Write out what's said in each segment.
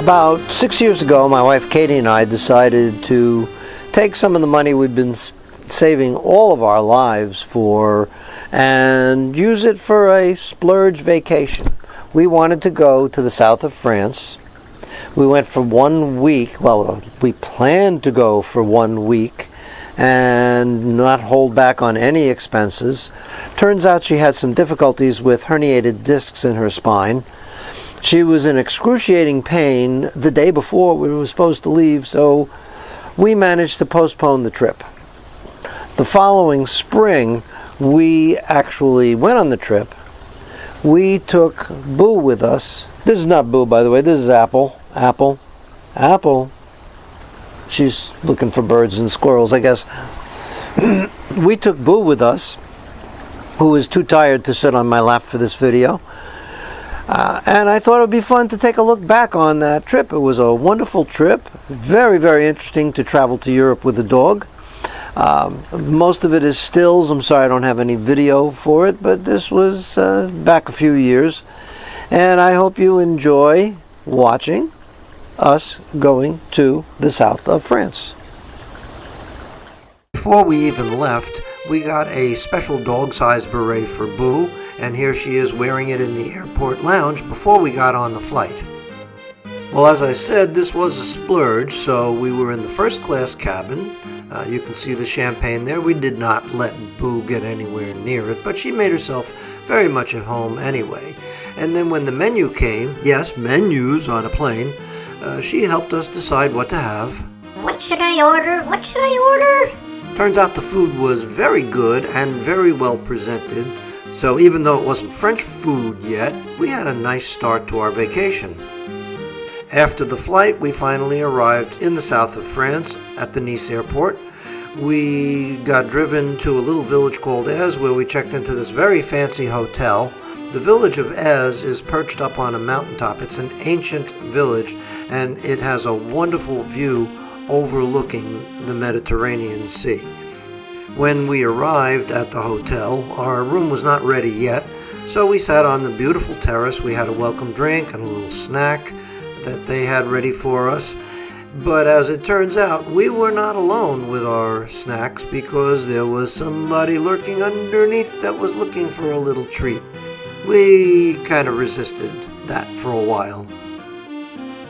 About 6 years ago, my wife Katie and I decided to take some of the money we've been saving all of our lives for and use it for a splurge vacation. We wanted to go to the south of France. We went for 1 week. Well, we planned to go for 1 week and not hold back on any expenses. Turns out she had some difficulties with herniated discs in her spine. She was in excruciating pain the day before we were supposed to leave, so we managed to postpone the trip. The following spring, we actually went on the trip. We took Boo with us. This is not Boo, by the way. This is Apple. Apple. She's looking for birds and squirrels, I guess. We took Boo with us, who was too tired to sit on my lap for this video. And I thought it would be fun to take a look back on that trip. It was a wonderful trip. Very, very interesting to travel to Europe with a dog. Most of it is stills. I'm sorry I don't have any video for it, but this was back a few years. And I hope you enjoy watching us going to the south of France. Before we even left, we got a special dog-sized beret for Boo, and here she is wearing it in the airport lounge before we got on the flight. Well, as I said, this was a splurge, so we were in the first class cabin. You can see the champagne there. We did not let Boo get anywhere near it, but she made herself very much at home anyway. And then when the menu came, yes, menus on a plane, she helped us decide what to have. What should I order? What should I order? Turns out the food was very good and very well presented. So even though it wasn't French food yet, we had a nice start to our vacation. After the flight, we finally arrived in the south of France at the Nice airport. We got driven to a little village called Èze, where we checked into this very fancy hotel. The village of Èze is perched up on a mountaintop. It's an ancient village, and it has a wonderful view overlooking the Mediterranean Sea. When we arrived at the hotel, our room was not ready yet, so we sat on the beautiful terrace. We had a welcome drink and a little snack that they had ready for us. But as it turns out, we were not alone with our snacks because there was somebody lurking underneath that was looking for a little treat. We kind of resisted that for a while.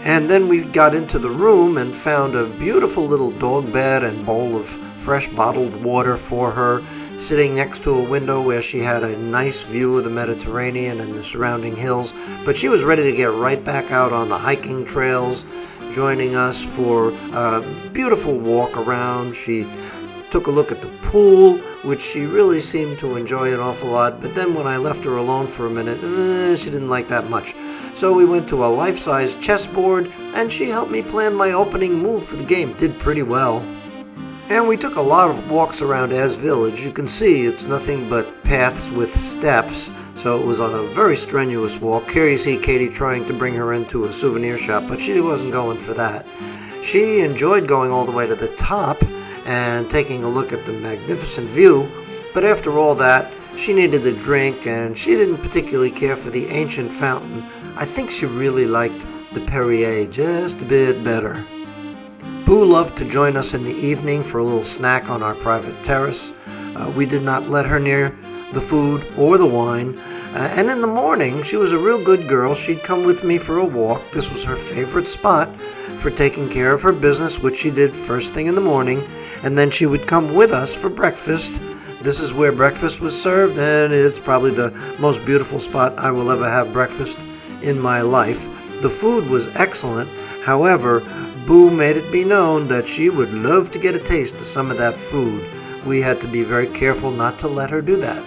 And then we got into the room and found a beautiful little dog bed and bowl of fresh bottled water for her, sitting next to a window where she had a nice view of the Mediterranean and the surrounding hills. But she was ready to get right back out on the hiking trails, joining us for a beautiful walk around. She took a look at the pool, which she really seemed to enjoy an awful lot. But then when I left her alone for a minute, she didn't like that much. So we went to a life-size chessboard, and she helped me plan my opening move for the game. Did pretty well. And we took a lot of walks around Èze village. You can see it's nothing but paths with steps, so it was a very strenuous walk. Here you see Katie trying to bring her into a souvenir shop, but she wasn't going for that. She enjoyed going all the way to the top and taking a look at the magnificent view, but after all that, she needed a drink, and she didn't particularly care for the ancient fountain. I think she really liked the Perrier just a bit better. Boo loved to join us in the evening for a little snack on our private terrace. We did not let her near the food or the wine. And in the morning, she was a real good girl. She'd come with me for a walk. This was her favorite spot for taking care of her business, which she did first thing in the morning. And then she would come with us for breakfast. This is where breakfast was served, and it's probably the most beautiful spot I will ever have breakfast in my life. The food was excellent. However, Boo made it be known that she would love to get a taste of some of that food. We had to be very careful not to let her do that.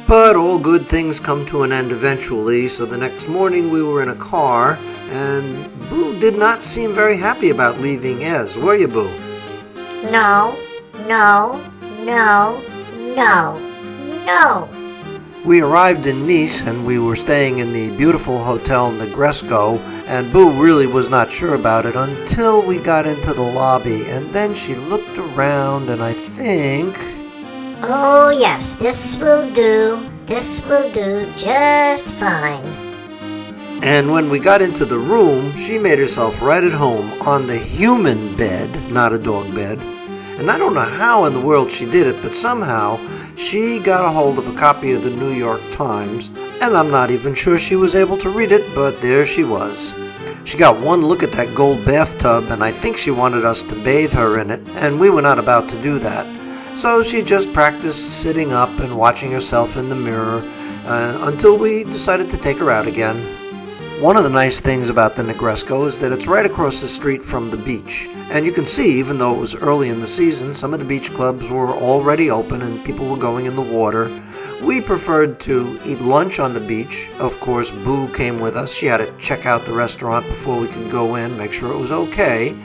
But all good things come to an end eventually, so the next morning we were in a car, and Boo did not seem very happy about leaving Èze, were you, Boo? No. We arrived in Nice, and we were staying in the beautiful Hotel Negresco, and Boo really was not sure about it until we got into the lobby, and then she looked around, and I think... Oh yes, this will do just fine. And when we got into the room, she made herself right at home on the human bed, not a dog bed. And I don't know how in the world she did it, but somehow she got a hold of a copy of the New York Times, and I'm not even sure she was able to read it, but there she was. She got one look at that gold bathtub, and I think she wanted us to bathe her in it, and we were not about to do that. So she just practiced sitting up and watching herself in the mirror until we decided to take her out again. One of the nice things about the Negresco is that it's right across the street from the beach. And you can see, even though it was early in the season, some of the beach clubs were already open and people were going in the water. We preferred to eat lunch on the beach. Of course, Boo came with us. She had to check out the restaurant before we could go in, make sure it was okay.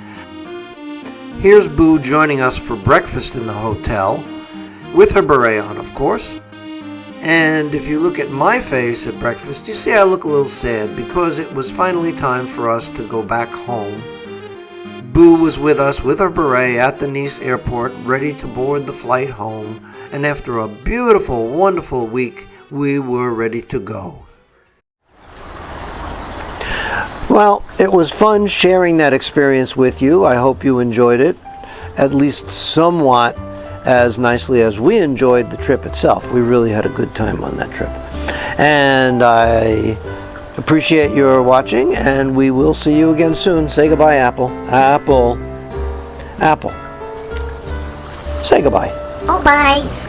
Here's Boo joining us for breakfast in the hotel, with her beret on, of course. And if you look at my face at breakfast, you see I look a little sad because it was finally time for us to go back home. Boo was with us with her beret at the Nice airport, ready to board the flight home. And after a beautiful, wonderful week, we were ready to go. Well, it was fun sharing that experience with you. I hope you enjoyed it, at least somewhat as nicely as we enjoyed the trip itself. We really had a good time on that trip. And I appreciate your watching, and we will see you again soon. Say goodbye, Apple. Apple. Apple. Say goodbye. Oh, bye.